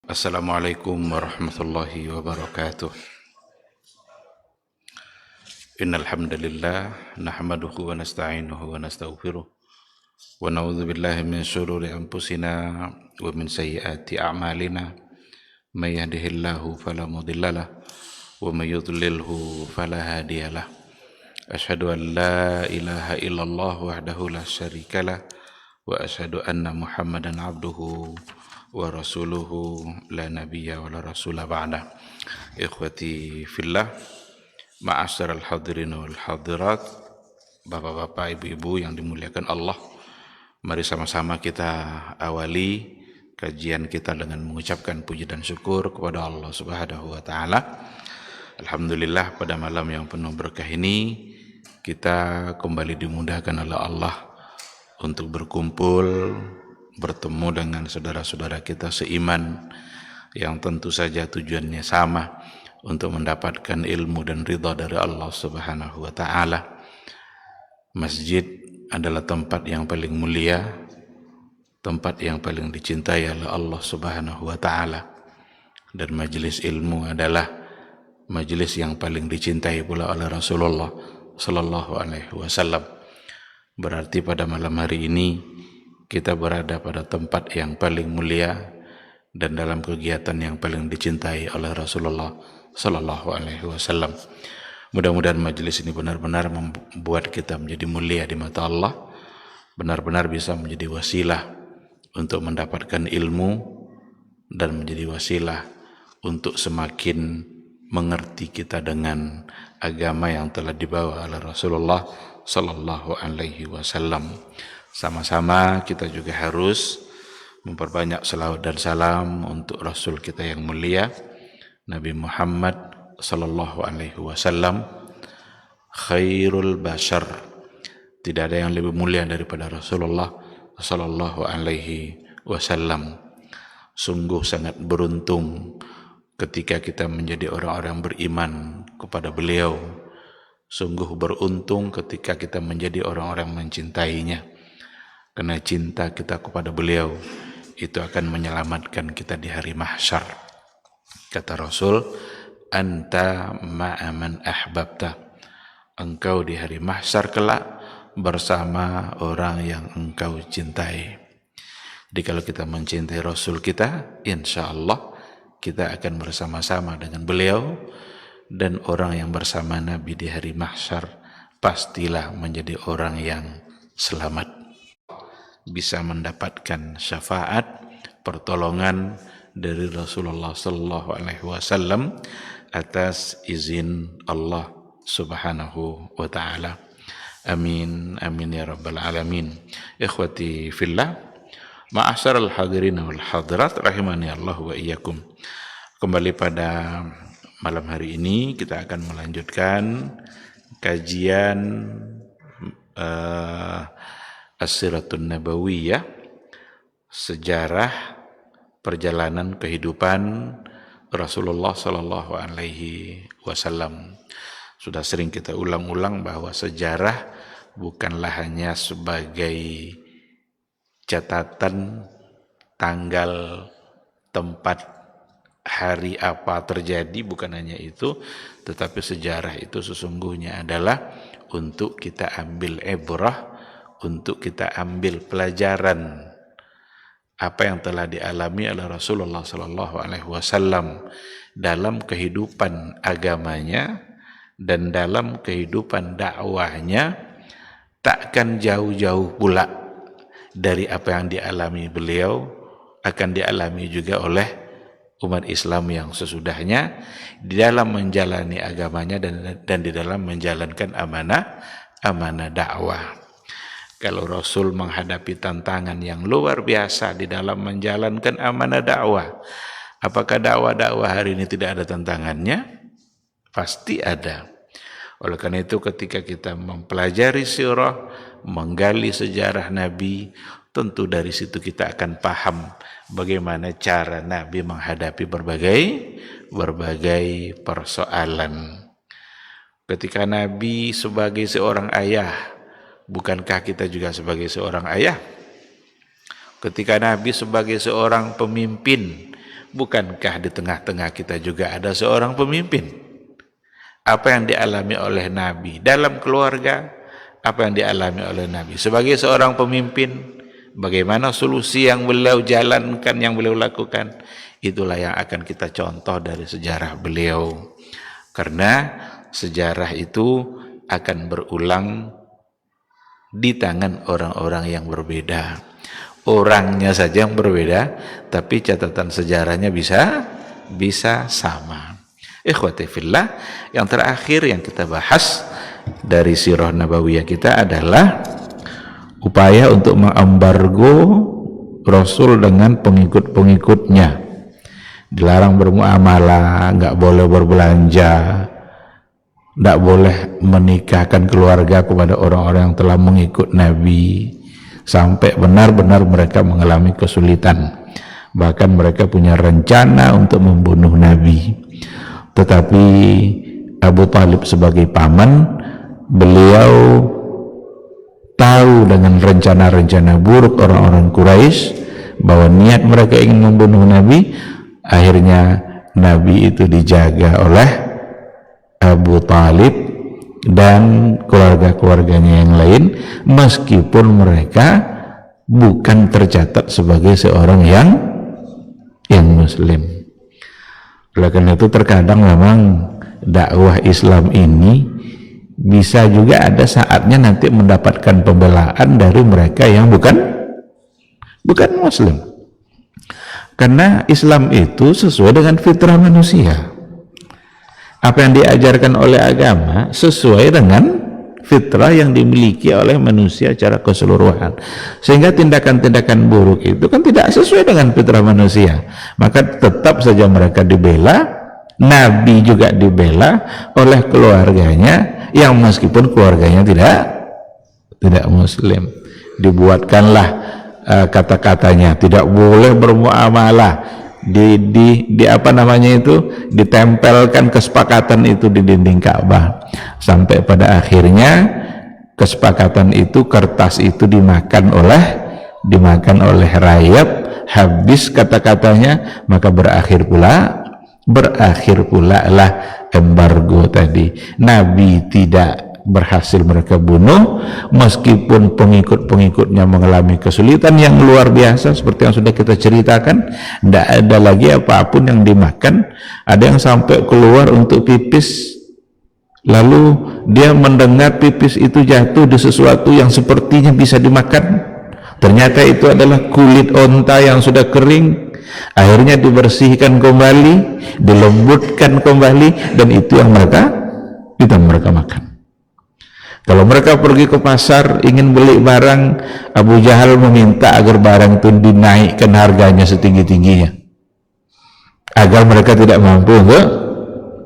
Assalamualaikum warahmatullahi wabarakatuh. Innal hamdalillah nahmaduhu wa nasta'inuhu wa nastaghfiruh wa na'udzu billahi min shururi anfusina wa min sayyiati a'malina. May yahdihillahu fala mudhillalah wa may yudlilhu fala hadiyalah. Asyhadu an la ilaha illallah wahdahu la syarikalah wa asyhadu anna Muhammadan abduhu wa rasuluhu la nabiyya wa la rasula ba'dah. Ikhwati fillah, ma'asyiral hadirin wal hadirat, bapak-bapak, ibu-ibu yang dimuliakan Allah, mari sama-sama kita awali kajian kita dengan mengucapkan puji dan syukur kepada Allah Subhanahu wa taala. Alhamdulillah, pada malam yang penuh berkah ini kita kembali dimudahkan oleh Allah untuk berkumpul, bertemu dengan saudara-saudara kita seiman yang tentu saja tujuannya sama, untuk mendapatkan ilmu dan ridha dari Allah Subhanahu wa taala. Masjid adalah tempat yang paling mulia, tempat yang paling dicintai oleh Allah Subhanahu wa taala, dan majelis ilmu adalah majelis yang paling dicintai pula oleh Rasulullah sallallahu alaihi wasallam. Berarti pada malam hari ini kita berada pada tempat yang paling mulia dan dalam kegiatan yang paling dicintai oleh Rasulullah sallallahu alaihi wasallam. Mudah-mudahan majelis ini benar-benar membuat kita menjadi mulia di mata Allah, benar-benar bisa menjadi wasilah untuk mendapatkan ilmu dan menjadi wasilah untuk semakin mengerti kita dengan agama yang telah dibawa oleh Rasulullah sallallahu alaihi wasallam. Sama-sama kita juga harus memperbanyak selawat dan salam untuk Rasul kita yang mulia, Nabi Muhammad sallallahu alaihi wasallam, khairul bashar. Tidak ada yang lebih mulia daripada Rasulullah sallallahu alaihi wasallam. Sungguh sangat beruntung ketika kita menjadi orang-orang beriman kepada beliau. Sungguh beruntung ketika kita menjadi orang-orang mencintainya, karena cinta kita kepada beliau itu akan menyelamatkan kita di hari mahsyar. Kata Rasul, anta ma'aman ahbabta, engkau di hari mahsyar kelak bersama orang yang engkau cintai. Jadi kalau kita mencintai Rasul kita, insya Allah kita akan bersama-sama dengan beliau, dan orang yang bersama Nabi di hari mahsyar pastilah menjadi orang yang selamat, bisa mendapatkan syafaat, pertolongan dari Rasulullah sallallahu alaihi wasallam atas izin Allah Subhanahu wa taala. Amin amin ya rabbal alamin. Ikhwati fillah, ma'asyiral hadirin wal hadirat rahimani Allah wa iyyakum. Kembali pada malam hari ini kita akan melanjutkan kajian As-Siratun Nabawiyah, sejarah perjalanan kehidupan Rasulullah sallallahu alaihi wasallam. Sudah sering kita ulang-ulang bahwa sejarah bukanlah hanya sebagai catatan tanggal, tempat, hari apa terjadi, bukan hanya itu, tetapi sejarah itu sesungguhnya adalah untuk kita ambil ibrah, untuk kita ambil pelajaran apa yang telah dialami oleh Rasulullah sallallahu alaihi wasallam dalam kehidupan agamanya dan dalam kehidupan dakwahnya. Takkan jauh-jauh pula dari apa yang dialami beliau akan dialami juga oleh umat Islam yang sesudahnya di dalam menjalani agamanya dan di dalam menjalankan amanah dakwah. Kalau Rasul menghadapi tantangan yang luar biasa di dalam menjalankan amanah dakwah, apakah dakwah hari ini tidak ada tantangannya? Pasti ada. Oleh karena itu ketika kita mempelajari sirah, menggali sejarah Nabi, tentu dari situ kita akan paham bagaimana cara Nabi menghadapi berbagai persoalan. Ketika Nabi sebagai seorang ayah, bukankah kita juga sebagai seorang ayah? Ketika Nabi sebagai seorang pemimpin, bukankah di tengah-tengah kita juga ada seorang pemimpin? Apa yang dialami oleh Nabi dalam keluarga, apa yang dialami oleh Nabi sebagai seorang pemimpin, bagaimana solusi yang beliau jalankan, yang beliau lakukan, itulah yang akan kita contoh dari sejarah beliau. Karena sejarah itu akan berulang di tangan orang-orang yang berbeda. Orangnya saja yang berbeda, tapi catatan sejarahnya bisa sama. Ikhwati fillah, yang terakhir yang kita bahas dari sirah nabawiyah kita adalah upaya untuk mengembargo Rasul dengan pengikut-pengikutnya. Dilarang bermuamalah, nggak boleh berbelanja, nggak boleh menikahkan keluarga kepada orang-orang yang telah mengikut Nabi, sampai benar-benar mereka mengalami kesulitan. Bahkan mereka punya rencana untuk membunuh Nabi. Tetapi Abu Talib sebagai paman, beliau tahu dengan rencana-rencana buruk orang-orang Quraisy bahwa niat mereka ingin membunuh Nabi. Akhirnya Nabi itu dijaga oleh Abu Talib dan keluarga-keluarganya yang lain, meskipun mereka bukan tercatat sebagai seorang yang muslim. Oleh karena itu terkadang memang dakwah Islam ini bisa juga ada saatnya nanti mendapatkan pembelaan dari mereka yang bukan muslim. Karena Islam itu sesuai dengan fitrah manusia. Apa yang diajarkan oleh agama sesuai dengan fitrah yang dimiliki oleh manusia secara keseluruhan. Sehingga tindakan-tindakan buruk itu kan tidak sesuai dengan fitrah manusia. Maka tetap saja mereka dibela, Nabi juga dibela oleh keluarganya yang meskipun keluarganya tidak muslim. Dibuatkanlah kata-katanya tidak boleh bermuamalah, di apa namanya itu, ditempelkan kesepakatan itu di dinding Ka'bah, sampai pada akhirnya kesepakatan itu, kertas itu dimakan oleh rakyat, habis kata-katanya, maka berakhir pula lah embargo tadi. Nabi tidak berhasil mereka bunuh, meskipun pengikut-pengikutnya mengalami kesulitan yang luar biasa seperti yang sudah kita ceritakan. Tidak ada lagi apapun yang dimakan. Ada yang sampai keluar untuk pipis, lalu dia mendengar pipis itu jatuh di sesuatu yang sepertinya bisa dimakan, ternyata itu adalah kulit onta yang sudah kering. Akhirnya dibersihkan kembali, dilembutkan kembali, dan itu yang mereka makan. Kalau mereka pergi ke pasar ingin beli barang, Abu Jahal meminta agar barang itu dinaikkan harganya setinggi-tingginya agar mereka tidak mampu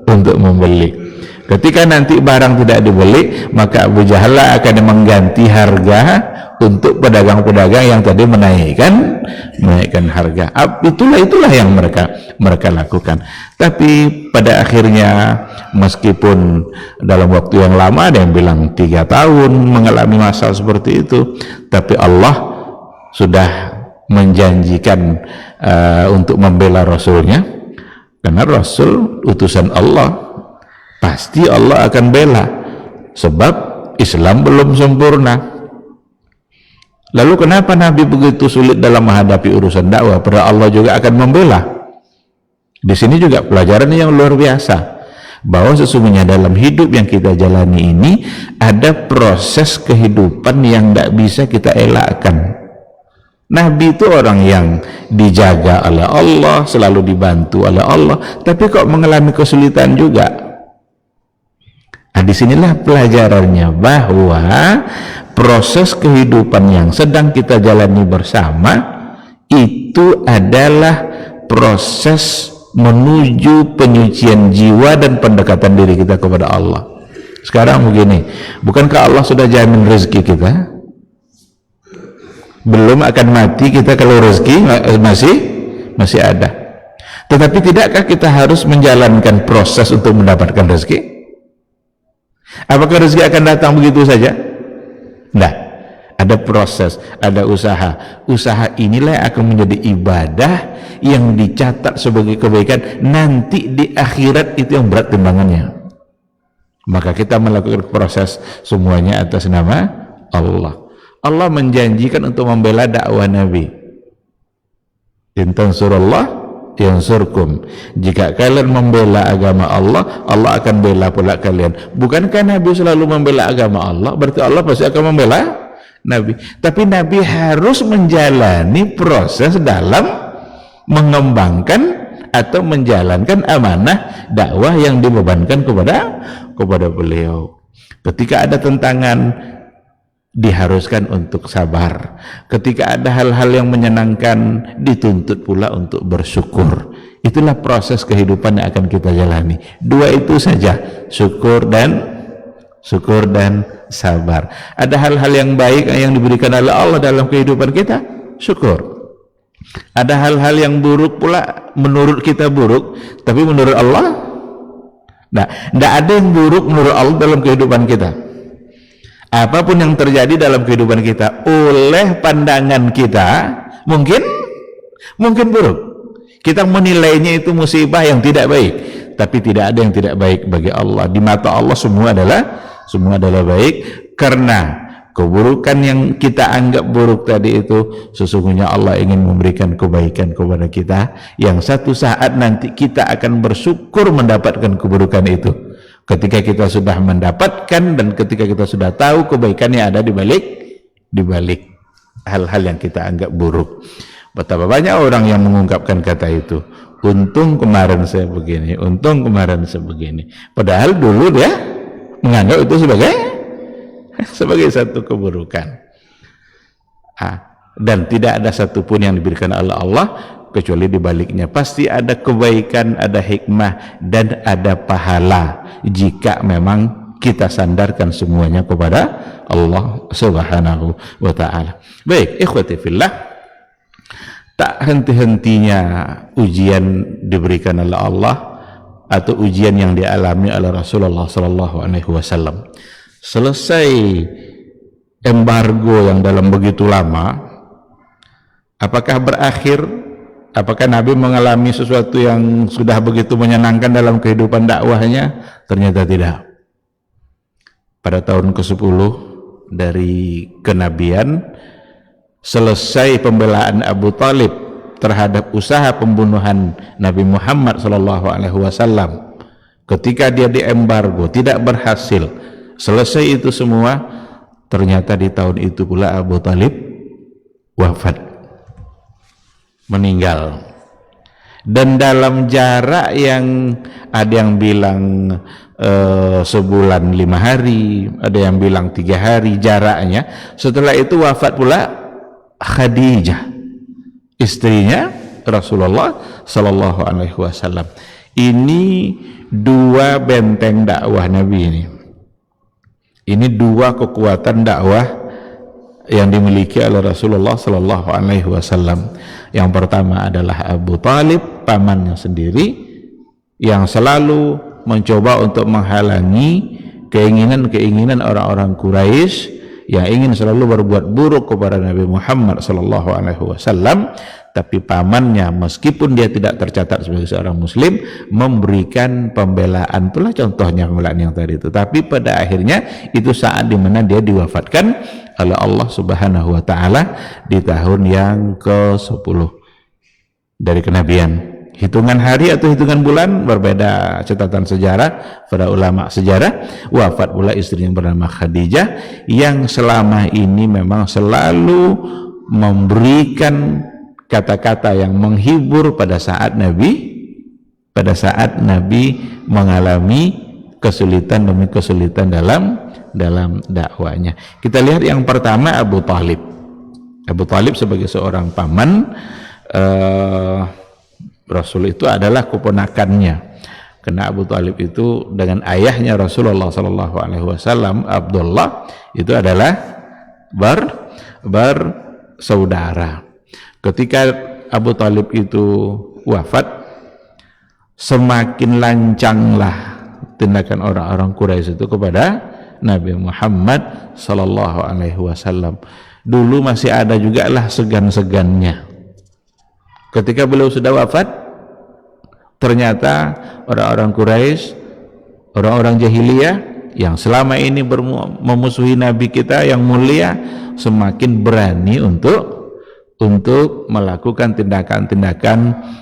untuk membeli. Ketika nanti barang tidak dibeli, maka Abu Jahal akan mengganti harga untuk pedagang-pedagang yang tadi menaikkan harga. Itulah yang mereka lakukan. Tapi pada akhirnya, meskipun dalam waktu yang lama, ada yang bilang 3 tahun mengalami masalah seperti itu, tapi Allah sudah menjanjikan untuk membela Rasulnya. Karena Rasul utusan Allah, pasti Allah akan bela, sebab Islam belum sempurna. Lalu kenapa Nabi begitu sulit dalam menghadapi urusan dakwah, padahal Allah juga akan membela? Di sini juga pelajaran yang luar biasa, bahwa sesungguhnya dalam hidup yang kita jalani ini ada proses kehidupan yang tidak bisa kita elakkan. Nabi itu orang yang dijaga oleh Allah, selalu dibantu oleh Allah, tapi kok mengalami kesulitan juga. Nah, disinilah pelajarannya, bahwa proses kehidupan yang sedang kita jalani bersama itu adalah proses menuju penyucian jiwa dan pendekatan diri kita kepada Allah. Sekarang begini, bukankah Allah sudah jamin rezeki kita? Belum akan mati kita kalau rezeki masih ada. Tetapi tidakkah kita harus menjalankan proses untuk mendapatkan rezeki? Apakah rezeki akan datang begitu saja? Nah, ada proses, ada usaha. Usaha inilah yang akan menjadi ibadah yang dicatat sebagai kebaikan nanti di akhirat, itu yang berat timbangannya. Maka kita melakukan proses semuanya atas nama Allah. Allah menjanjikan untuk membela dakwah Nabi. In tansurullah yansurkum. Jika kalian membela agama Allah, Allah akan bela pula kalian. Bukankah Nabi selalu membela agama Allah? Berarti Allah pasti akan membela Nabi. Tapi Nabi harus menjalani proses dalam mengembangkan atau menjalankan amanah dakwah yang dibebankan kepada beliau. Ketika ada tentangan, diharuskan untuk sabar. Ketika ada hal-hal yang menyenangkan, dituntut pula untuk bersyukur. Itulah proses kehidupan yang akan kita jalani. Dua itu saja, syukur dan sabar. Ada hal-hal yang baik yang diberikan oleh Allah dalam kehidupan kita, syukur. Ada hal-hal yang buruk pula, menurut kita buruk, tapi menurut Allah, tidak ada yang buruk menurut Allah dalam kehidupan kita. Apapun yang terjadi dalam kehidupan kita oleh pandangan kita mungkin buruk. Kita menilainya itu musibah yang tidak baik, tapi tidak ada yang tidak baik bagi Allah. Di mata Allah semua adalah baik, karena keburukan yang kita anggap buruk tadi itu sesungguhnya Allah ingin memberikan kebaikan kepada kita, yang satu saat nanti kita akan bersyukur mendapatkan keburukan itu. Ketika kita sudah mendapatkan dan ketika kita sudah tahu kebaikannya ada di balik hal-hal yang kita anggap buruk. Betapa banyak orang yang mengungkapkan kata itu, untung kemarin saya begini, untung kemarin saya begini, padahal dulu dia menganggap itu sebagai satu keburukan. Dan tidak ada satupun yang diberikan oleh Allah kecuali di baliknya pasti ada kebaikan, ada hikmah, dan ada pahala jika memang kita sandarkan semuanya kepada Allah Subhanahu wa ta'ala. Baik, ikhwati fillah, tak henti-hentinya ujian diberikan oleh Allah atau ujian yang dialami oleh Rasulullah sallallahu alaihi wasallam. Selesai embargo yang dalam begitu lama, apakah berakhir? Apakah Nabi mengalami sesuatu yang sudah begitu menyenangkan dalam kehidupan dakwahnya? Ternyata tidak. Pada tahun ke-10 dari kenabian, selesai pembelaan Abu Talib terhadap usaha pembunuhan Nabi Muhammad SAW, ketika dia diembargo, tidak berhasil, selesai itu semua, ternyata di tahun itu pula Abu Talib wafat, meninggal. Dan dalam jarak yang ada yang bilang sebulan 5 hari, ada yang bilang 3 hari jaraknya. Setelah itu wafat pula Khadijah, istrinya Rasulullah sallallahu alaihi wasallam. Ini dua benteng dakwah Nabi ini. Ini dua kekuatan dakwah yang dimiliki oleh Rasulullah sallallahu alaihi wasallam. Yang pertama adalah Abu Talib, pamannya sendiri, yang selalu mencoba untuk menghalangi keinginan-keinginan orang-orang Quraisy yang ingin selalu berbuat buruk kepada Nabi Muhammad sallallahu alaihi wasallam. Tapi pamannya, meskipun dia tidak tercatat sebagai seorang muslim, memberikan pembelaan. Itulah contohnya pembelaan yang tadi itu. Tapi pada akhirnya itu saat dimana dia diwafatkan oleh Allah Subhanahu wa ta'ala di tahun yang ke-10 dari kenabian. Hitungan hari atau hitungan bulan berbeda catatan sejarah para ulama sejarah. Wafat pula istrinya bernama Khadijah, yang selama ini memang selalu memberikan kata-kata yang menghibur pada saat Nabi mengalami kesulitan demi kesulitan dalam dakwanya. Kita lihat yang pertama, Abu Talib. Abu Talib sebagai seorang paman Rasul itu adalah keponakannya, karena Abu Talib itu dengan ayahnya Rasulullah sallallahu alaihi wasallam, Abdullah, itu adalah bersaudara. Ketika Abu Talib itu wafat, semakin lancanglah tindakan orang-orang Quraisy itu kepada Nabi Muhammad sallallahu alaihi wasallam. Dulu masih ada juga lah segan-segannya. Ketika beliau sudah wafat, ternyata orang-orang Quraisy, orang-orang jahiliyah yang selama ini memusuhi Nabi kita yang mulia, semakin berani untuk melakukan tindakan-tindakan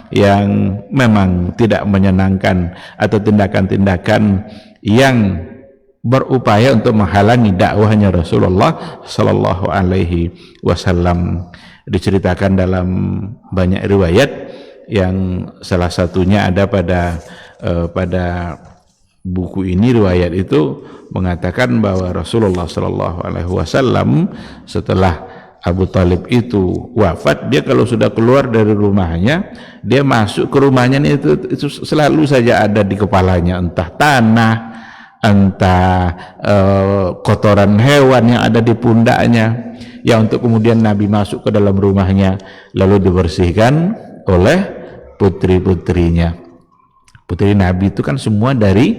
yang memang tidak menyenangkan, atau tindakan-tindakan yang berupaya untuk menghalangi dakwahnya Rasulullah sallallahu alaihi wasallam. Diceritakan dalam banyak riwayat, yang salah satunya ada pada buku ini. Riwayat itu mengatakan bahwa Rasulullah sallallahu alaihi wasallam setelah Abu Talib itu wafat, dia kalau sudah keluar dari rumahnya, dia masuk ke rumahnya itu selalu saja ada di kepalanya entah tanah, entah kotoran hewan yang ada di pundaknya, ya, untuk kemudian Nabi masuk ke dalam rumahnya lalu dibersihkan oleh putri-putrinya. Putri Nabi itu kan semua dari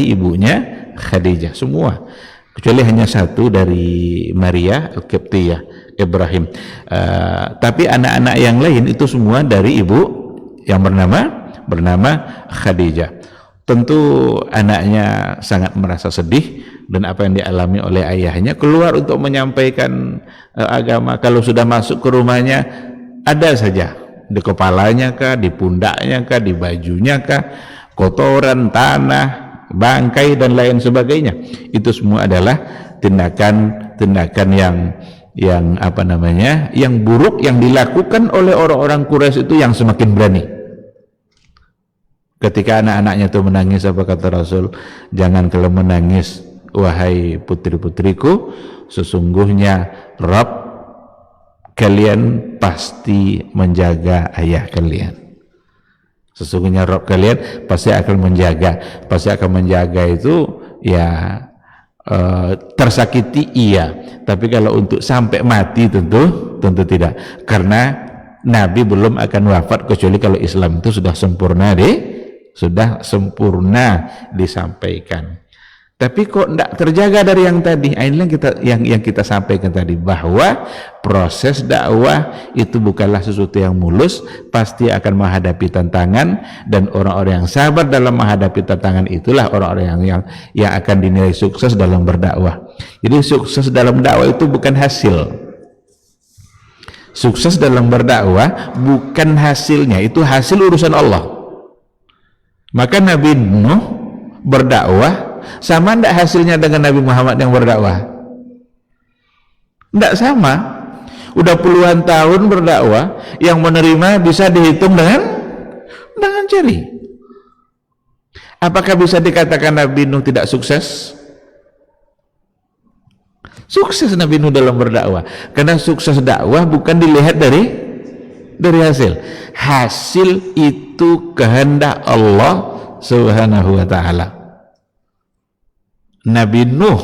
ibunya Khadijah semua, kecuali hanya satu dari Maria Al-Qibtiyah, Ibrahim. Tapi anak-anak yang lain itu semua dari ibu yang bernama Khadijah. Tentu anaknya sangat merasa sedih dan apa yang dialami oleh ayahnya, keluar untuk menyampaikan agama. Kalau sudah masuk ke rumahnya, ada saja di kepalanya kah, di pundaknya kah, di bajunya kah, kotoran, tanah, bangkai dan lain sebagainya. Itu semua adalah tindakan-tindakan yang buruk yang dilakukan oleh orang-orang Quraisy itu yang semakin berani. Ketika anak-anaknya itu menangis, apa kata Rasul? Jangan kalian menangis, wahai putri-putriku, sesungguhnya Rabb kalian pasti menjaga ayah kalian. Sesungguhnya Rabb kalian pasti akan menjaga itu ya, tersakiti iya, tapi kalau untuk sampai mati tentu tidak, karena Nabi belum akan wafat kecuali kalau Islam itu sudah sempurna disampaikan. Tapi kok tidak terjaga dari yang tadi? Inilah yang kita sampaikan tadi, bahwa proses dakwah itu bukanlah sesuatu yang mulus, pasti akan menghadapi tantangan, dan orang-orang yang sabar dalam menghadapi tantangan itulah orang-orang yang akan dinilai sukses dalam berdakwah. Jadi sukses dalam dakwah itu bukan hasil. Sukses dalam berdakwah bukan hasilnya, itu hasil urusan Allah. Maka Nabi Nuh berdakwah sama tidak hasilnya dengan Nabi Muhammad yang berdakwah? Tidak sama. Udah puluhan tahun berdakwah, yang menerima bisa dihitung dengan jari. Apakah bisa dikatakan Nabi Nuh tidak sukses? Sukses Nabi Nuh dalam berdakwah, karena sukses dakwah bukan dilihat dari hasil. Hasil itu kehendak Allah Subhanahu wa ta'ala. Nabi Nuh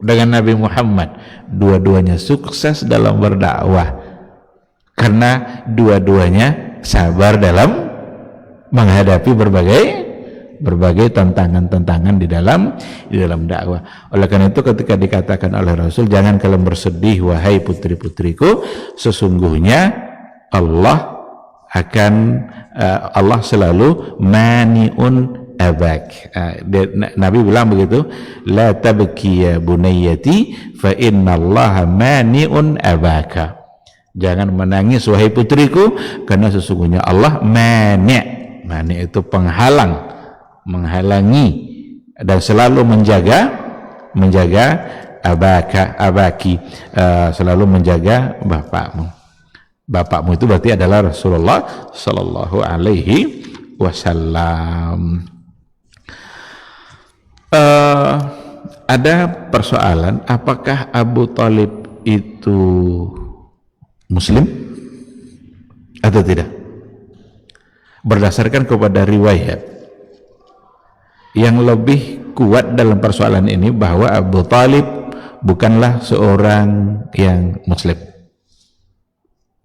dengan Nabi Muhammad dua-duanya sukses dalam berdakwah karena dua-duanya sabar dalam menghadapi berbagai tantangan-tantangan di dalam dakwah. Oleh karena itu ketika dikatakan oleh Rasul, jangan kalian bersedih wahai putri-putriku, sesungguhnya Allah selalu mani'un abak. Nabi bilang begitu, la tabki ya bunayyati fa innallaha mani'un abaka. Jangan menangis wahai putriku, karena sesungguhnya Allah mani' itu menghalangi dan selalu menjaga abaki, selalu menjaga bapakmu itu berarti adalah Rasulullah sallallahu alaihi wasallam. Ada persoalan, apakah Abu Talib itu Muslim atau tidak? Berdasarkan kepada riwayat, yang lebih kuat dalam persoalan ini bahwa Abu Talib bukanlah seorang yang Muslim.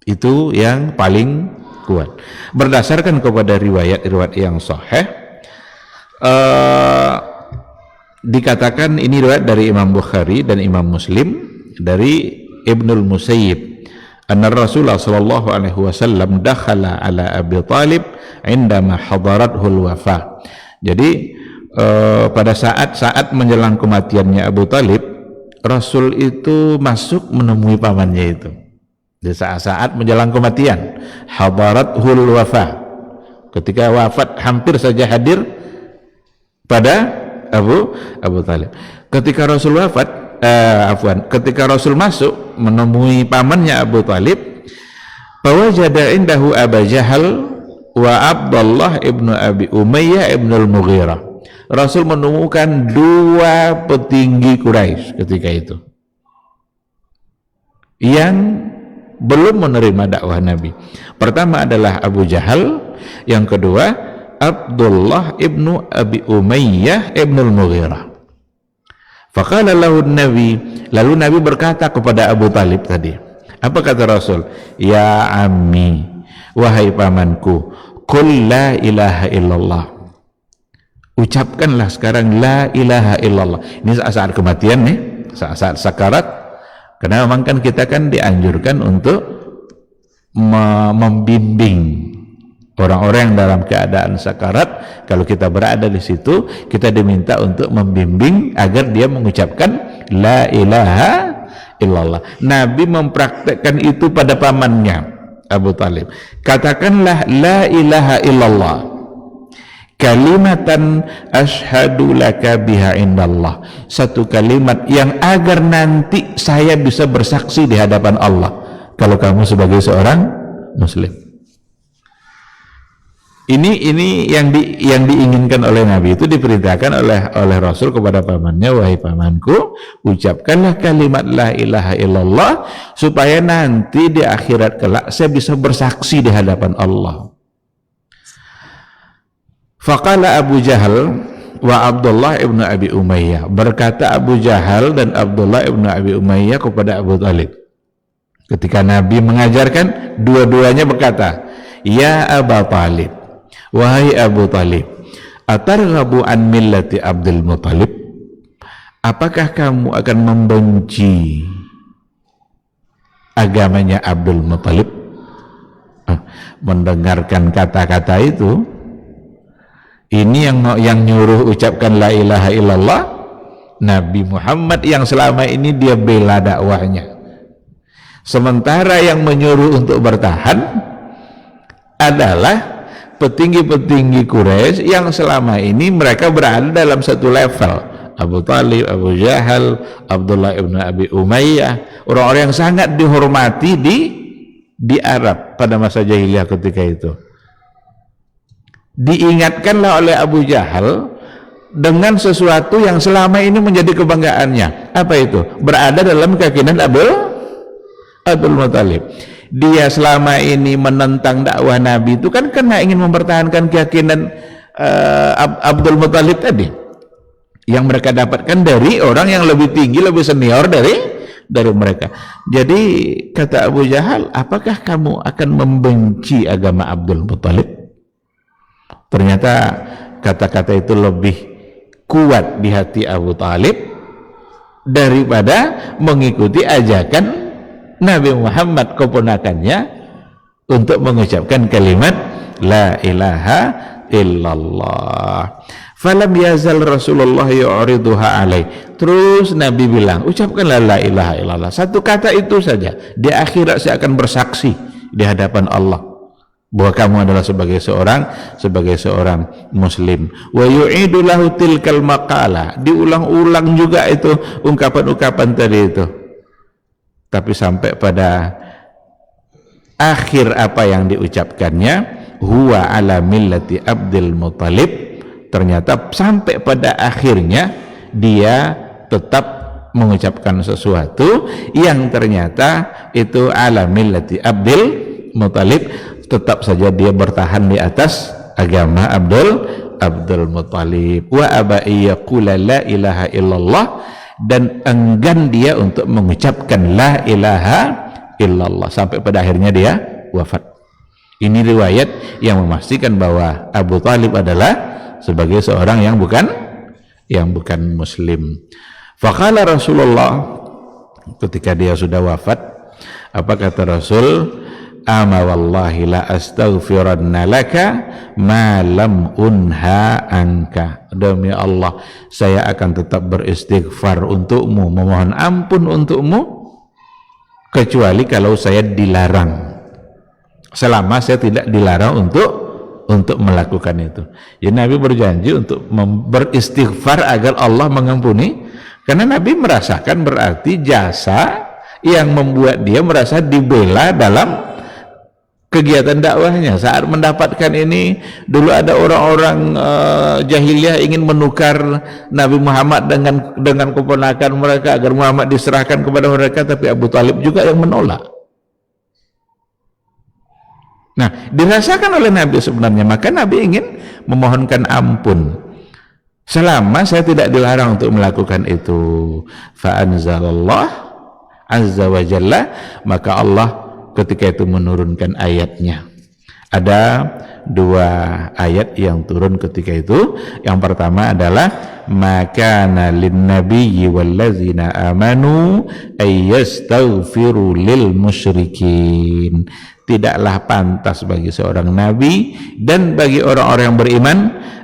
Itu yang paling kuat. Berdasarkan kepada riwayat yang sahih, dikatakan ini riwayat dari Imam Bukhari dan Imam Muslim dari Ibnul Musayyib anna Rasulullah sallallahu alaihi wasallam dakhala ala Abi Talib indama hadarathul wafa. Jadi pada saat menjelang kematiannya Abu Talib, Rasul itu masuk menemui pamannya itu di saat-saat menjelang kematian, hadarathul wafa, ketika wafat hampir saja hadir pada Abu Talib. Ketika Rasul wafat, ketika Rasul masuk menemui pamannya Abu Talib, fawajada indahu Aba Jahal wa Abdullah ibnu Abi Umayyah ibnu al-Mughirah. Rasul menemukan dua petinggi Quraisy ketika itu yang belum menerima dakwah Nabi. Pertama adalah Abu Jahal, yang kedua Abdullah ibnu Abi Umayyah ibnu al-Mughirah. Faqala lahu Nabi, lalu Nabi berkata kepada Abu Talib tadi, apa kata Rasul? Ya ammi, wahai pamanku, qul la ilaha illallah, ucapkanlah sekarang la ilaha illallah. Ini saat kematian nih, saat sakarat, karena memang kan kita kan dianjurkan untuk membimbing orang-orang yang dalam keadaan sakarat. Kalau kita berada di situ, kita diminta untuk membimbing agar dia mengucapkan la ilaha illallah. Nabi mempraktekkan itu pada pamannya Abu Talib. Katakanlah la ilaha illallah, kalimatan ashhadu laka biha indallah, satu kalimat yang agar nanti saya bisa bersaksi di hadapan Allah kalau kamu sebagai seorang muslim. Ini yang diinginkan oleh Nabi, itu diperintahkan oleh Rasul kepada pamannya, wahai pamanku, ucapkanlah kalimat la ilaha illallah supaya nanti di akhirat kelak saya bisa bersaksi di hadapan Allah. Faqala Abu Jahal wa Abdullah ibnu Abi Umayyah, berkata Abu Jahal dan Abdullah ibnu Abi Umayyah kepada Abu Talib ketika Nabi mengajarkan, dua-duanya berkata, ya Aba Talib, wahai Abu Talib, atarghabu an millati Abdul Muttalib, apakah kamu akan membenci agamanya Abdul Muttalib? Mendengarkan kata-kata itu, ini yang nyuruh ucapkan la ilaha illallah Nabi Muhammad yang selama ini dia bela dakwahnya, sementara yang menyuruh untuk bertahan adalah petinggi-petinggi Quraisy yang selama ini mereka berada dalam satu level. Abu Talib, Abu Jahal, Abdullah ibn Abi Umayyah, orang-orang yang sangat dihormati di Arab pada masa jahiliyah ketika itu. Diingatkanlah oleh Abu Jahal dengan sesuatu yang selama ini menjadi kebanggaannya. Apa itu? Berada dalam keyakinan Abdul Muttalib. Dia selama ini menentang dakwah Nabi itu kan karena ingin mempertahankan keyakinan Abdul Muttalib tadi, yang mereka dapatkan dari orang yang lebih tinggi, lebih senior dari mereka. Jadi kata Abu Jahal, apakah kamu akan membenci agama Abdul Muttalib? Ternyata kata-kata itu lebih kuat di hati Abu Talib daripada mengikuti ajakan Nabi Muhammad keponakannya untuk mengucapkan kalimat la ilaha illallah. Falam yazal Rasulullah yu'riduha alaih. Terus Nabi bilang, ucapkanlah la ilaha illallah, satu kata itu saja, di akhirat saya akan bersaksi di hadapan Allah bahwa kamu adalah sebagai seorang muslim. Wa yu'idu lahu tilkal maqala, diulang-ulang juga itu ungkapan-ungkapan tadi itu. Tapi sampai pada akhir apa yang diucapkannya, huwa ala millati Abdul Muttalib, ternyata sampai pada akhirnya dia tetap mengucapkan sesuatu yang ternyata itu ala millati Abdul Muttalib, tetap saja dia bertahan di atas agama Abdul Muttalib. Wa aba yaqula la ilaha illallah, dan enggan dia untuk mengucapkan la ilaha illallah sampai pada akhirnya dia wafat. Ini riwayat yang memastikan bahwa Abu Talib adalah sebagai seorang yang bukan yang bukan muslim. Faqala Rasulullah, ketika dia sudah wafat, apa kata Rasul? Ama wallahi la astaghfiranna laka ma lam unha anka. Demi Allah, saya akan tetap beristighfar untukmu, memohon ampun untukmu, kecuali kalau saya dilarang. Selama saya tidak dilarang untuk melakukan itu. Ya, Nabi berjanji untuk beristighfar agar Allah mengampuni, karena Nabi merasakan berarti jasa yang membuat dia merasa dibela dalam kegiatan dakwahnya. Saat mendapatkan ini, dulu ada orang-orang jahiliyah ingin menukar Nabi Muhammad dengan keponakan mereka agar Muhammad diserahkan kepada mereka, tapi Abu Talib juga yang menolak. Nah, dirasakan oleh Nabi sebenarnya, maka Nabi ingin memohonkan ampun. Selama saya tidak dilarang untuk melakukan itu. Fa anzalallah azza wa jalla, maka Allah ketika itu menurunkan ayatnya. Ada dua ayat yang turun ketika itu. Yang pertama adalah makana linnabiyyi wallazina amanu ayyastaghfiru lil musyrikin. Tidaklah pantas bagi seorang nabi dan bagi orang-orang yang beriman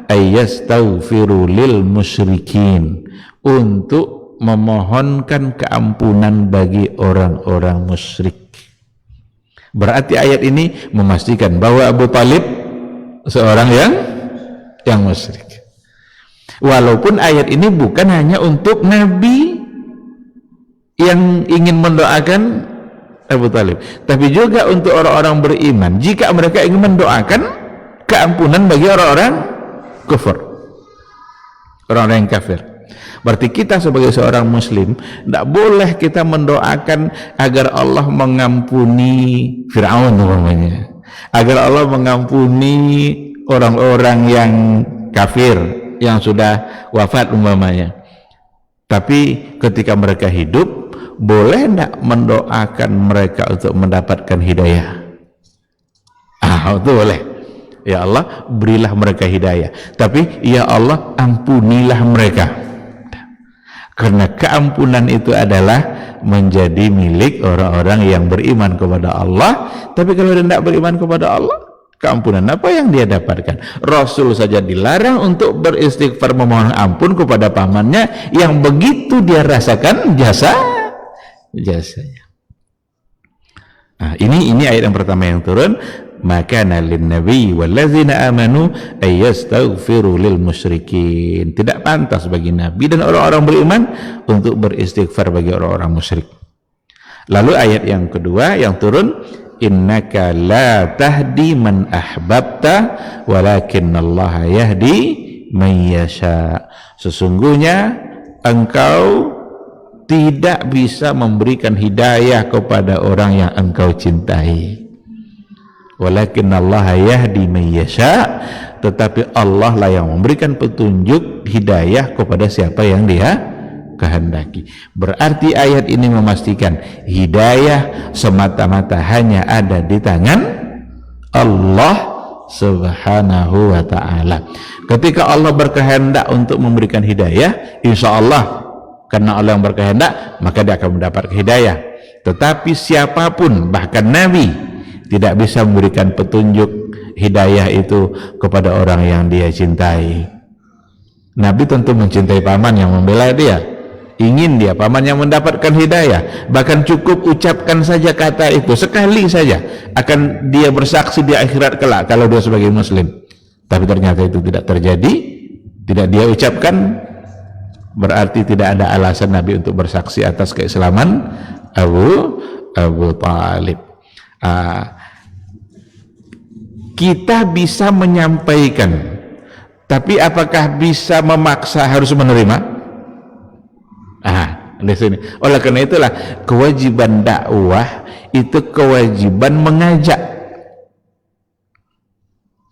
ayyastaghfiru lil musyrikin, untuk memohonkan keampunan bagi orang-orang musyrik. Berarti ayat ini memastikan bahwa Abu Talib seorang yang musyrik. Walaupun ayat ini bukan hanya untuk Nabi yang ingin mendoakan Abu Talib, tapi juga untuk orang-orang beriman jika mereka ingin mendoakan keampunan bagi orang-orang kufur, orang-orang yang kafir. Berarti kita sebagai seorang muslim tidak boleh kita mendoakan agar Allah mengampuni Fir'aun umpamanya, agar Allah mengampuni orang-orang yang kafir yang sudah wafat umpamanya. Tapi ketika mereka hidup, boleh tidak mendoakan mereka untuk mendapatkan hidayah? Itu boleh. Ya Allah, berilah mereka hidayah, tapi ya Allah, ampunilah mereka. Karena keampunan itu adalah menjadi milik orang-orang yang beriman kepada Allah. Tapi kalau dia tidak beriman kepada Allah, keampunan apa yang dia dapatkan? Rasul saja dilarang untuk beristighfar memohon ampun kepada pamannya yang begitu dia rasakan jasanya. Nah, ini ayat yang pertama yang turun. Makana lin-nabi wallazina amanu ayyastaghfiru lil musyrikin. Tidak pantas bagi Nabi dan orang-orang beriman untuk beristighfar bagi orang-orang musyrik. Lalu ayat yang kedua yang turun, innaka la tahdi man ahbabta walakinallaha yahdi man yasha. Sesungguhnya engkau tidak bisa memberikan hidayah kepada orang yang engkau cintai. Walakinallaha yahdi man yasha, tetapi Allah lah yang memberikan petunjuk hidayah kepada siapa yang dia kehendaki. Berarti ayat ini memastikan hidayah semata-mata hanya ada di tangan Allah Subhanahu wa ta'ala. Ketika Allah berkehendak untuk memberikan hidayah, insya Allah karena Allah yang berkehendak, maka dia akan mendapat hidayah. Tetapi siapapun, bahkan Nabi, tidak bisa memberikan petunjuk hidayah itu kepada orang yang dia cintai. Nabi tentu mencintai paman yang membela dia, ingin dia paman yang mendapatkan hidayah. Bahkan cukup ucapkan saja kata itu sekali saja, akan dia bersaksi di akhirat kelak kalau dia sebagai muslim. Tapi ternyata itu tidak terjadi, tidak dia ucapkan. Berarti tidak ada alasan Nabi untuk bersaksi atas keislaman Abu Talib. Kita bisa menyampaikan, tapi apakah bisa memaksa harus menerima? Di sini. Oleh karena itulah kewajiban dakwah itu kewajiban mengajak.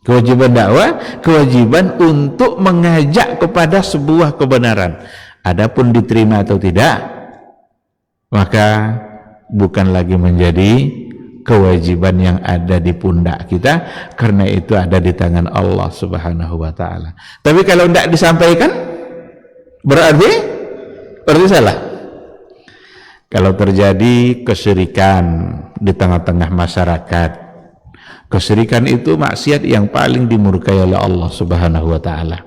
Kewajiban dakwah, kewajiban untuk mengajak kepada sebuah kebenaran. Adapun diterima atau tidak, maka bukan lagi menjadi kewajiban yang ada di pundak kita, karena itu ada di tangan Allah Subhanahu wa ta'ala. Tapi kalau tidak disampaikan, berarti salah. Kalau terjadi kesyirikan di tengah-tengah masyarakat, kesyirikan itu maksiat yang paling dimurkai oleh Allah Subhanahu wa taala.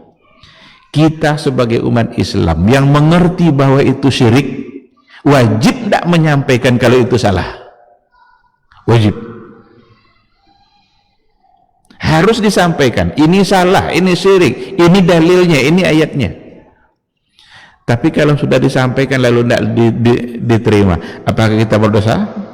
Kita sebagai umat Islam yang mengerti bahwa itu syirik, wajib tidak menyampaikan kalau itu salah. Wajib. Harus disampaikan, ini salah, ini syirik, ini dalilnya, ini ayatnya. Tapi kalau sudah disampaikan lalu tidak diterima, apakah kita berdosa?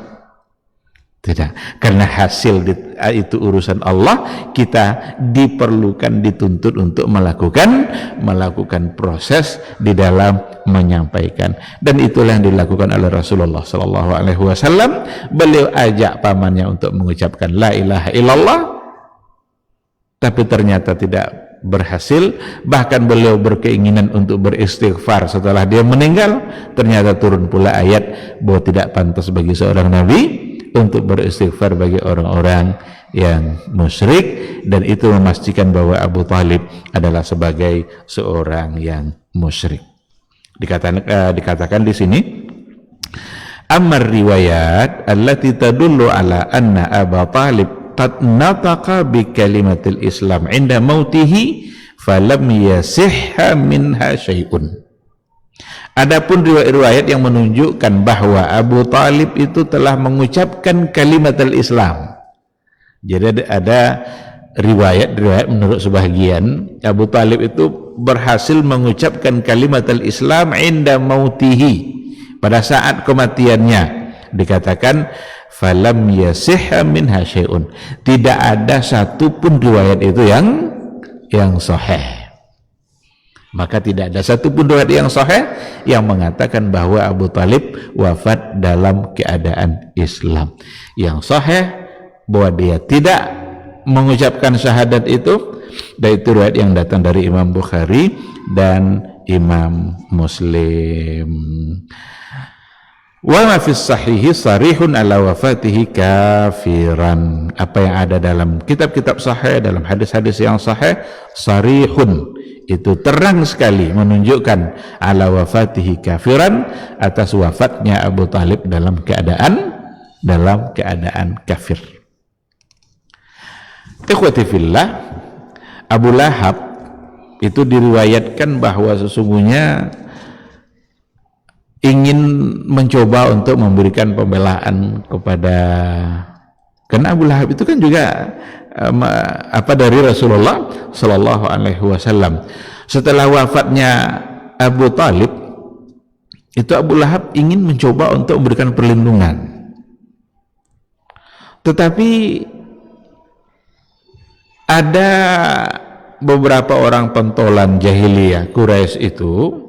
Tidak, karena hasil itu urusan Allah. Kita diperlukan, dituntut untuk melakukan proses di dalam menyampaikan, dan itulah yang dilakukan oleh Rasulullah SAW. Beliau ajak pamannya untuk mengucapkan la ilaha illallah, tapi ternyata tidak berhasil. Bahkan beliau berkeinginan untuk beristighfar setelah dia meninggal. Ternyata turun pula ayat bahwa tidak pantas bagi seorang nabi untuk beristighfar bagi orang-orang yang musyrik, dan itu memastikan bahwa Abu Talib adalah sebagai seorang yang musyrik. Dikatakan di sini, amar riwayat allati tadullu ala anna Abu Talib qad nataqa bi kalimatil Islam inda mautihi falam yasihha minha syai'un. Adapun riwayat-riwayat yang menunjukkan bahwa Abu Talib itu telah mengucapkan kalimatul Islam. Jadi ada riwayat menurut sebahagian Abu Talib itu berhasil mengucapkan kalimatul Islam inda mautihi, pada saat kematiannya. Dikatakan falam yasihha minha syai'un, tidak ada satupun riwayat itu yang sahih. Maka tidak ada satupun riwayat yang sahih yang mengatakan bahwa Abu Talib wafat dalam keadaan Islam. Yang sahih bahwa dia tidak mengucapkan syahadat itu, dan itu riwayat yang datang dari Imam Bukhari dan Imam Muslim. Wa ma fis sahihi sarihun ala wafatihi kafiran. Apa yang ada dalam kitab-kitab sahih, dalam hadis-hadis yang sahih, sarihun, itu terang sekali menunjukkan ala wafatihi kafiran, atas wafatnya Abu Talib dalam keadaan kafir. Ikhwati fillah, Abu Lahab itu diriwayatkan bahwa sesungguhnya ingin mencoba untuk memberikan pembelaan kepada, karena Abu Lahab itu kan juga dari Rasulullah Sallallahu Alaihi Wasallam. Setelah wafatnya Abu Talib itu, Abu Lahab ingin mencoba untuk memberikan perlindungan, tetapi ada beberapa orang pentolan jahiliyah Quraisy itu,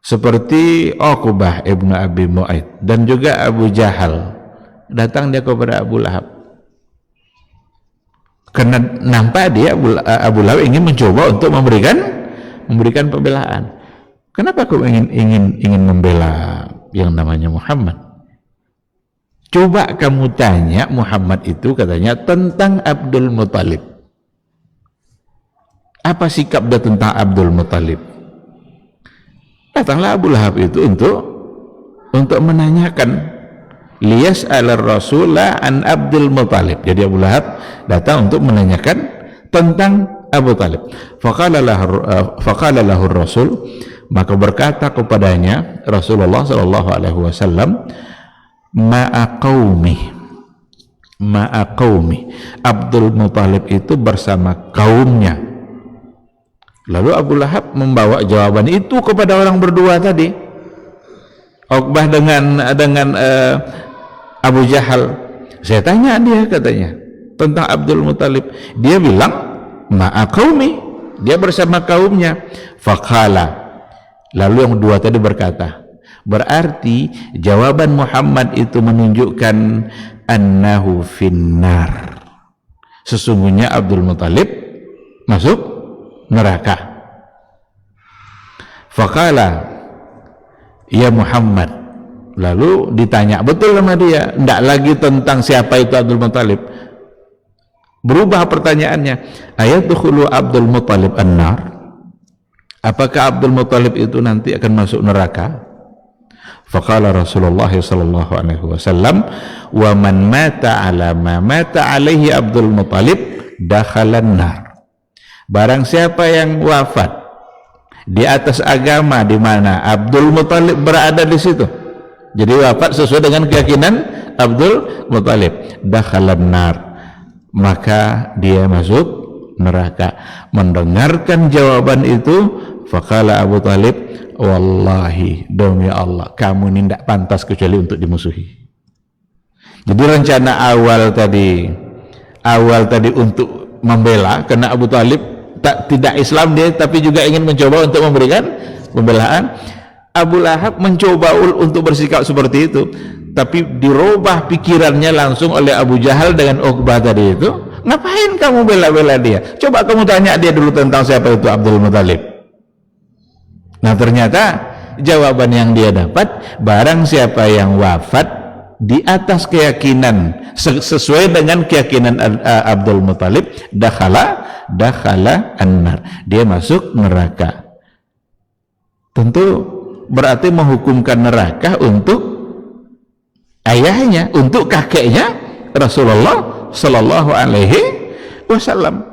seperti Uqbah ibnu Abi Mu'aid dan juga Abu Jahal, datang dia kepada Abu Lahab karena nampak dia Abu Lahab ingin mencoba untuk memberikan pembelaan. Kenapa kau ingin membela yang namanya Muhammad? Coba kamu tanya Muhammad itu, katanya, tentang Abdul Muthalib. Apa sikap dia tentang Abdul Muthalib? Datanglah Abu Lahab itu untuk menanyakan, liyas'alar rasula an Abdul Muthalib. Jadi Abu Lahab datang untuk menanyakan tentang Abu Talib. Faqala lahu Rasul, maka berkata kepadanya Rasulullah sallallahu alaihi wasallam, ma'a qaumi, Abdul Muthalib itu bersama kaumnya. Lalu Abu Lahab membawa jawaban itu kepada orang berdua tadi, Uqbah dengan Abu Jahal. Saya tanya dia, katanya, tentang Abdul Muthalib. Dia bilang ma'a qaumi, dia bersama kaumnya. Faqala, lalu yang dua tadi berkata, berarti jawaban Muhammad itu menunjukkan annahu finnar, sesungguhnya Abdul Muthalib masuk neraka. Faqala ya Muhammad, lalu ditanya betul sama dia, tidak lagi tentang siapa itu Abdul Muthalib. Berubah pertanyaannya, ayadkhulu Abdul Muthalib an-nar, apakah Abdul Muthalib itu nanti akan masuk neraka? Faqala Rasulullah sallallahu alaihi wasallam, wa man mata ala ma mata alaihi Abdul Muthalib dakhalan nar. Barang siapa yang wafat di atas agama di mana Abdul Muthalib berada di situ, jadi wafat sesuai dengan keyakinan Abdul Muthalib, dakhalan nar, maka dia masuk neraka. Mendengarkan jawaban itu, faqala Abu Talib, wallahi, demi Allah, kamu ini tidak pantas kecuali untuk dimusuhi. Jadi rencana awal tadi untuk membela, karena Abu Talib tidak Islam dia, tapi juga ingin mencoba untuk memberikan pembelaan. Abu Lahab mencoba untuk bersikap seperti itu, tapi dirubah pikirannya langsung oleh Abu Jahal dengan Uqbah tadi itu. Ngapain kamu bela-bela dia? Coba kamu tanya dia dulu tentang siapa itu Abdul Muthalib. Nah, ternyata jawaban yang dia dapat, barang siapa yang wafat di atas keyakinan sesuai dengan keyakinan Abdul Muthalib, dakhala annar, dia masuk neraka. Tentu berarti menghukumkan neraka untuk ayahnya, untuk kakeknya Rasulullah sallallahu alaihi wasallam.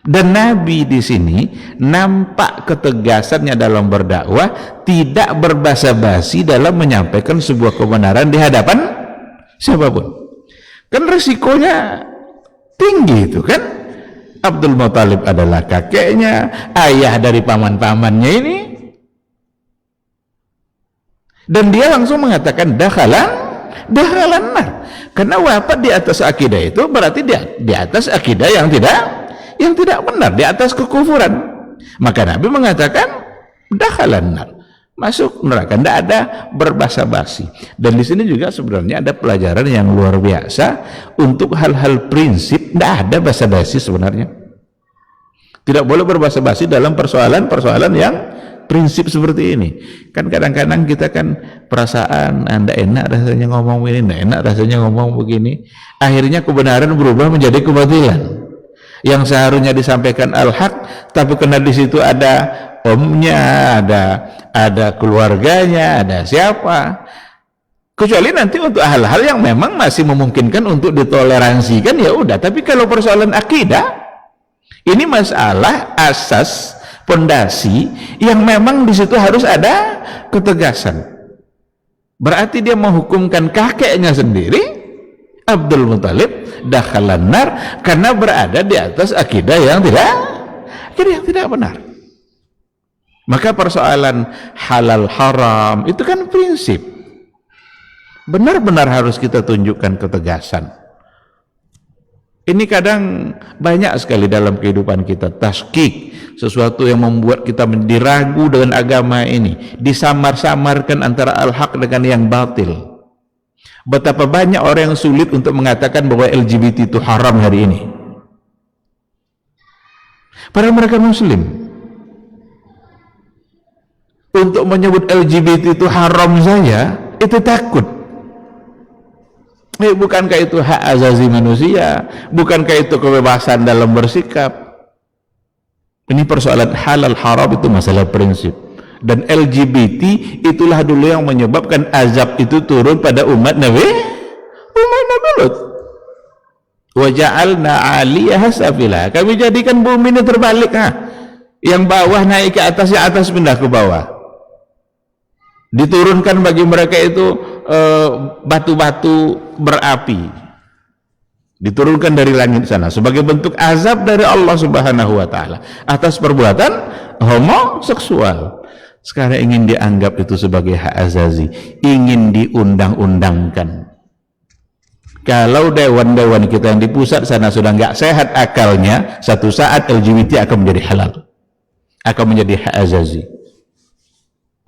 Dan Nabi di sini nampak ketegasannya dalam berdakwah, tidak berbasa-basi dalam menyampaikan sebuah kebenaran di hadapan siapapun. Kan resikonya tinggi itu kan. Abdul Muthalib adalah kakeknya, ayah dari paman-pamannya ini, dan dia langsung mengatakan dakhalan nar. Karena wafat di atas akidah itu berarti di atas akidah yang tidak benar, di atas kekufuran. Maka Nabi mengatakan dakhalan nar, masuk neraka, tidak ada berbasa-basi. Dan di sini juga sebenarnya ada pelajaran yang luar biasa untuk hal-hal prinsip. Tidak ada basa-basi sebenarnya. Tidak boleh berbasa-basi dalam persoalan-persoalan yang prinsip seperti ini. Kan kadang-kadang kita kan perasaan Anda enak rasanya ngomong ini, tidak enak rasanya ngomong begini. Akhirnya kebenaran berubah menjadi kebatilan. Yang seharusnya disampaikan al-haq, tapi karena di situ ada omnya, ada keluarganya, ada siapa. Kecuali nanti untuk hal-hal yang memang masih memungkinkan untuk ditoleransikan, ya udah. Tapi kalau persoalan akidah, ini masalah asas, pondasi yang memang di situ harus ada ketegasan. Berarti dia menghukumkan kakeknya sendiri, Abdul Muthalib, dakhalan nar, karena berada di atas akidah yang tidak benar. Maka persoalan halal haram itu kan prinsip. Benar-benar harus kita tunjukkan ketegasan. Ini kadang banyak sekali dalam kehidupan kita taskik, sesuatu yang membuat kita menjadi ragu dengan agama ini, disamar-samarkan antara al-haq dengan yang batil. Betapa banyak orang yang sulit untuk mengatakan bahwa LGBT itu haram hari ini, padahal mereka muslim. Untuk menyebut LGBT itu haram saja itu takut. Bukankah itu hak azazi manusia? Bukankah itu kebebasan dalam bersikap? Ini persoalan halal haram itu masalah prinsip. Dan LGBT itulah dulu yang menyebabkan azab itu turun pada umat Nabi Lut. Wa ja'alna 'aliyaha safila. Kami jadikan bumi ini terbalik, yang bawah naik ke atas, yang atas pindah ke bawah. Diturunkan bagi mereka itu batu-batu berapi, diturunkan dari langit sana sebagai bentuk azab dari Allah Subhanahu wa taala atas perbuatan homoseksual. Sekarang ingin dianggap itu sebagai hak azazi, ingin diundang-undangkan. Kalau dewan-dewan kita yang di pusat sana sudah nggak sehat akalnya, satu saat LGBT akan menjadi halal, akan menjadi hak azazi.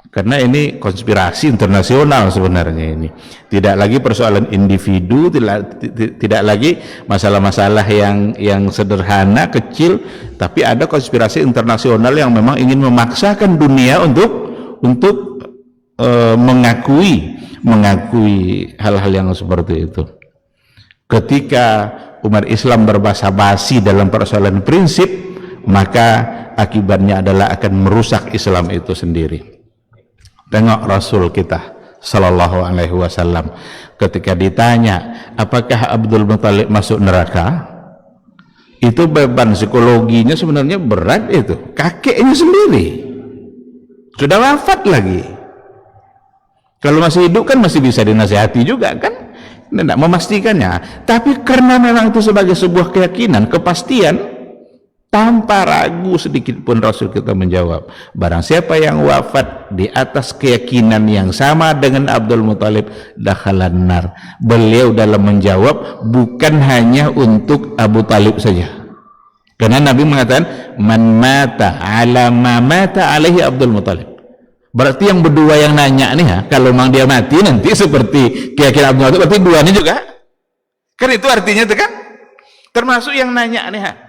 Karena ini konspirasi internasional sebenarnya ini. Tidak lagi persoalan individu, tidak lagi masalah-masalah yang sederhana, kecil, tapi ada konspirasi internasional yang memang ingin memaksakan dunia untuk mengakui hal-hal yang seperti itu. Ketika umat Islam berbasa-basi dalam persoalan prinsip, maka akibatnya adalah akan merusak Islam itu sendiri. Tengok Rasul kita Sallallahu Alaihi Wasallam ketika ditanya apakah Abdul Muthalib masuk neraka, itu beban psikologinya sebenarnya berat. Itu kakeknya sendiri sudah wafat lagi. Kalau masih hidup kan masih bisa dinasihati juga kan, tidak memastikannya. Tapi karena memang itu sebagai sebuah keyakinan, kepastian, tanpa ragu sedikit pun Rasul kita menjawab, barang siapa yang wafat di atas keyakinan yang sama dengan Abdul Muthalib, dakhalan nar. Beliau dalam menjawab bukan hanya untuk Abu Talib saja, karena Nabi mengatakan man mata ala ma mata alaihi Abdul Muthalib. Berarti yang berdua yang nanya nih, kalau memang dia mati nanti seperti keyakinan Abdul Muthalib, berarti duanya juga kan, itu artinya itu kan termasuk yang nanya nih.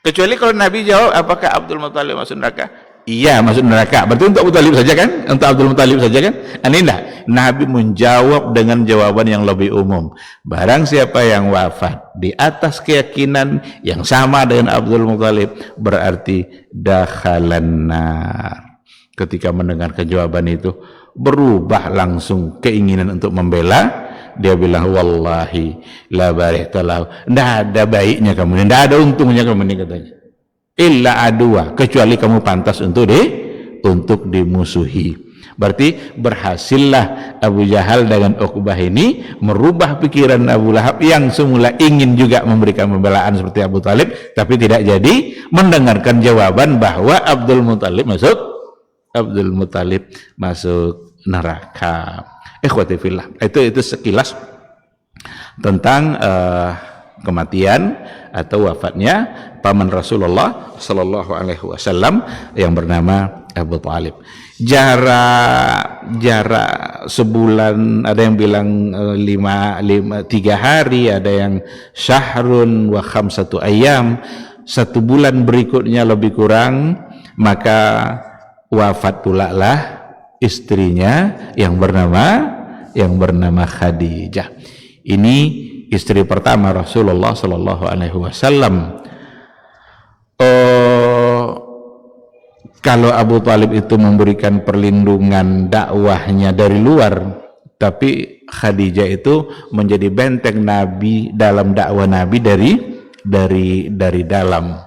Kecuali kalau Nabi jawab apakah Abdul Muthalib masuk neraka, iya masuk neraka, berarti untuk Abu Talib saja kan, untuk Abdul Muthalib saja kan. Ini enggak, Nabi menjawab dengan jawaban yang lebih umum. Barang siapa yang wafat di atas keyakinan yang sama dengan Abdul Muthalib, berarti dakhalan nar. Ketika mendengarkan jawaban itu, berubah langsung keinginan untuk membela. Dia bilang wallahi la barihtalahu, tidak ada baiknya kamu ini, tidak ada untungnya kamu ini, katanya, illa adua, kecuali kamu pantas untuk dimusuhi. Berarti berhasillah Abu Jahal dengan Uqbah ini merubah pikiran Abu Lahab yang semula ingin juga memberikan pembelaan seperti Abu Talib, tapi tidak jadi, mendengarkan jawaban bahwa Abdul Muthalib masuk neraka. Ikhwati fillah, itu sekilas tentang kematian atau wafatnya paman Rasulullah Sallallahu Alaihi Wasallam yang bernama Abu Talib. Jarak sebulan, ada yang bilang 3 hari, ada yang syahrun wa khamsatu ayyam, 1 bulan berikutnya lebih kurang, maka wafat pula lah istrinya yang bernama Khadijah. Ini istri pertama Rasulullah Sallallahu Alaihi Wasallam. Kalau Abu Talib itu memberikan perlindungan dakwahnya dari luar, tapi Khadijah itu menjadi benteng Nabi dalam dakwah Nabi dari dalam.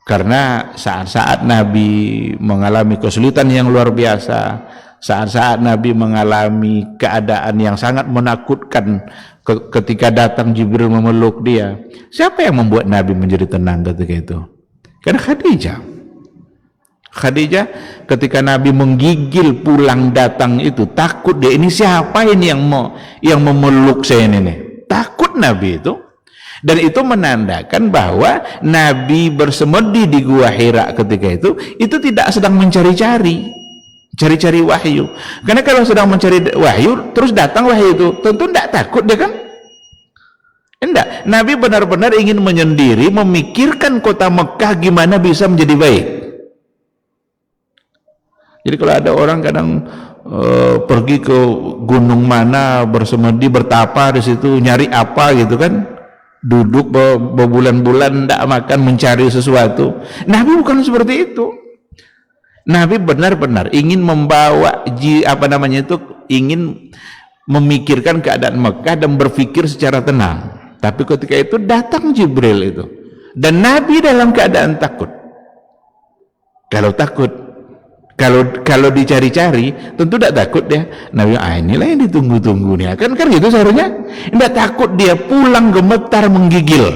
Karena saat-saat Nabi mengalami kesulitan yang luar biasa, saat-saat Nabi mengalami keadaan yang sangat menakutkan ketika datang Jibril memeluk dia, siapa yang membuat Nabi menjadi tenang ketika itu? Karena Khadijah ketika Nabi menggigil pulang datang itu, takut dia, ini siapa ini yang memeluk saya ini? Takut Nabi itu. Dan itu menandakan bahwa Nabi bersemedi di Gua Hira ketika itu tidak sedang mencari-cari wahyu. Karena kalau sedang mencari wahyu terus datang wahyu itu, tentu tidak takut dia kan? Tidak. Nabi benar-benar ingin menyendiri, memikirkan kota Mekah gimana bisa menjadi baik. Jadi kalau ada orang kadang pergi ke gunung mana, bersemedi, bertapa di situ, nyari apa gitu kan, duduk berbulan-bulan tidak makan, mencari sesuatu. Nabi bukan seperti itu. Nabi benar-benar ingin membawa ingin memikirkan keadaan Mekah dan berpikir secara tenang. Tapi ketika itu datang Jibril itu, dan Nabi dalam keadaan takut. Kalau takut, kalau dicari-cari tentu tidak takut dia. Nabi, inilah yang ditunggu-tunggu nih, kan gitu seharusnya. Tidak takut dia, pulang gemetar menggigil.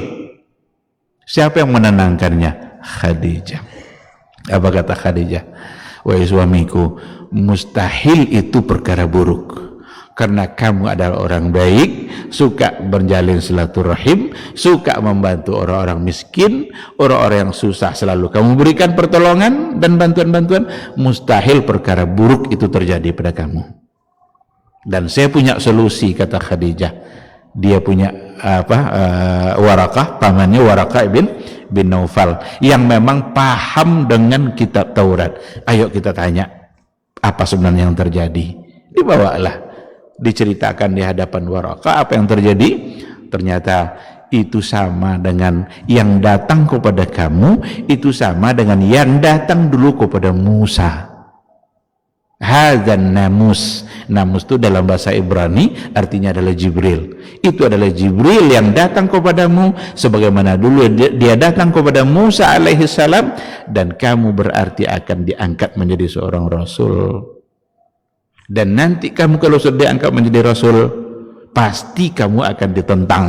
Siapa yang menenangkannya? Khadijah. Apa kata Khadijah? Wahai suamiku, mustahil itu perkara buruk, karena kamu adalah orang baik, suka berjalin silaturahim, suka membantu orang-orang miskin, orang-orang yang susah selalu kamu berikan pertolongan dan bantuan-bantuan. Mustahil perkara buruk itu terjadi pada kamu. Dan saya punya solusi, kata Khadijah. Dia punya Warakah, pamannya Warakah bin Naufal, yang memang paham dengan kitab Taurat. Ayo kita tanya apa sebenarnya yang terjadi. Dibawalah, diceritakan di hadapan Warakah apa yang terjadi. Ternyata itu sama dengan yang datang kepada kamu, itu sama dengan yang datang dulu kepada Musa. Hadzan namus. Namus itu dalam bahasa Ibrani artinya adalah Jibril. Itu adalah Jibril yang datang kepadamu sebagaimana dulu dia datang kepada Musa alaihi salam, dan kamu berarti akan diangkat menjadi seorang rasul. Dan nanti kamu kalau sudah diangkat menjadi rasul, pasti kamu akan ditentang,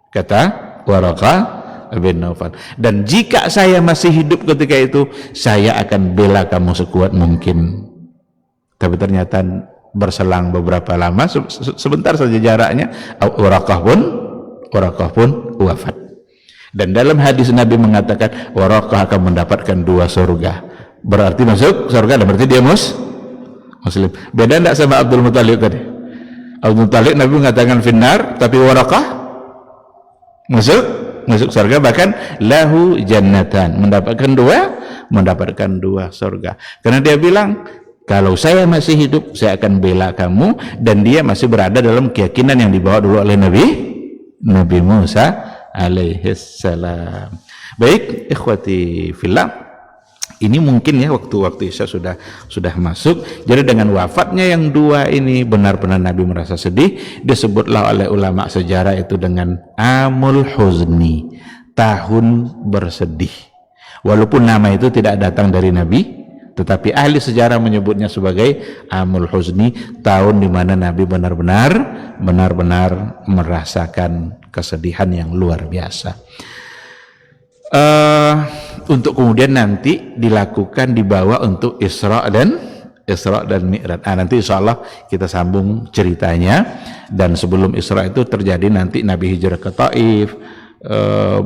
kata Waraqah bin Naufal. Dan jika saya masih hidup ketika itu, saya akan bela kamu sekuat mungkin. Tapi ternyata berselang beberapa lama, sebentar saja jaraknya, Waraqah pun wafat. Dan dalam hadis Nabi mengatakan Waraqah akan mendapatkan 2 surga. Berarti masuk surga, dan berarti dia Muslim. Beda tidak sama Abdul Muttalib tadi? Abdul Muttalib Nabi mengatakan finnar, tapi Waraqah masuk surga, bahkan lahu jannatan, mendapatkan dua surga. Karena dia bilang, kalau saya masih hidup saya akan bela kamu, dan dia masih berada dalam keyakinan yang dibawa dulu oleh Nabi Musa alaihi salam. Baik, ikhwati fillah, ini mungkin ya waktu Isya sudah masuk. Jadi dengan wafatnya yang 2 ini, benar-benar Nabi merasa sedih. Disebutlah oleh ulama sejarah itu dengan Amul Huzni, tahun bersedih. Walaupun nama itu tidak datang dari Nabi, tetapi ahli sejarah menyebutnya sebagai Amul Huzni, tahun di mana Nabi benar-benar merasakan kesedihan yang luar biasa. Untuk kemudian nanti dilakukan, dibawa untuk Isra dan Mi'raj. Nanti insya Allah kita sambung ceritanya. Dan sebelum Isra itu terjadi nanti Nabi hijrah ke Taif,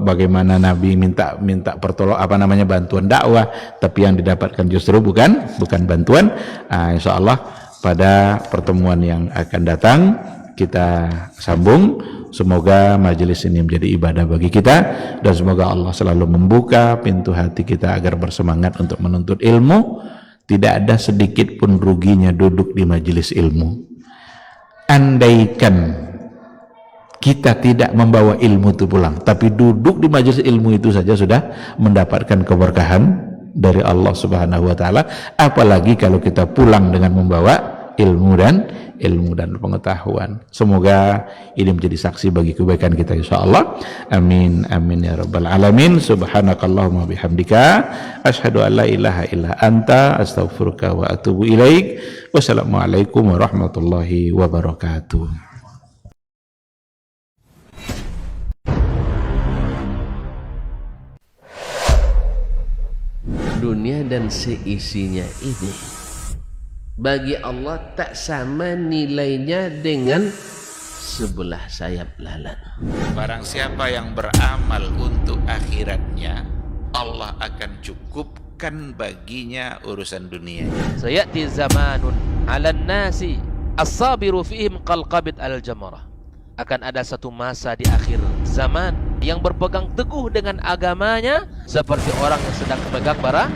bagaimana Nabi minta pertolongan, bantuan dakwah, tapi yang didapatkan justru bukan bantuan. Insya Allah pada pertemuan yang akan datang kita sambung. Semoga majelis ini menjadi ibadah bagi kita, dan semoga Allah selalu membuka pintu hati kita agar bersemangat untuk menuntut ilmu. Tidak ada sedikit pun ruginya duduk di majelis ilmu. Andaikan kita tidak membawa ilmu itu pulang, tapi duduk di majelis ilmu itu saja sudah mendapatkan keberkahan dari Allah Subhanahu wa taala, apalagi kalau kita pulang dengan membawa ilmu dan pengetahuan. Semoga ini menjadi saksi bagi kebaikan kita insyaallah. Amin amin ya rabbal alamin. Subhanakallahumma bihamdika asyhadu an la ilaha illa anta astaghfiruka wa atubu ilaik. Wassalamualaikum warahmatullahi wabarakatuh. Dunia dan seisinya ini bagi Allah tak sama nilainya dengan sebelah sayap lalat. Barang siapa yang beramal untuk akhiratnya, Allah akan cukupkan baginya urusan dunia. Sayati zamanun 'alan nasi as-sabiru fihim qalqabit al-jamarah. Akan ada satu masa di akhir zaman yang berpegang teguh dengan agamanya seperti orang yang sedang memegang bara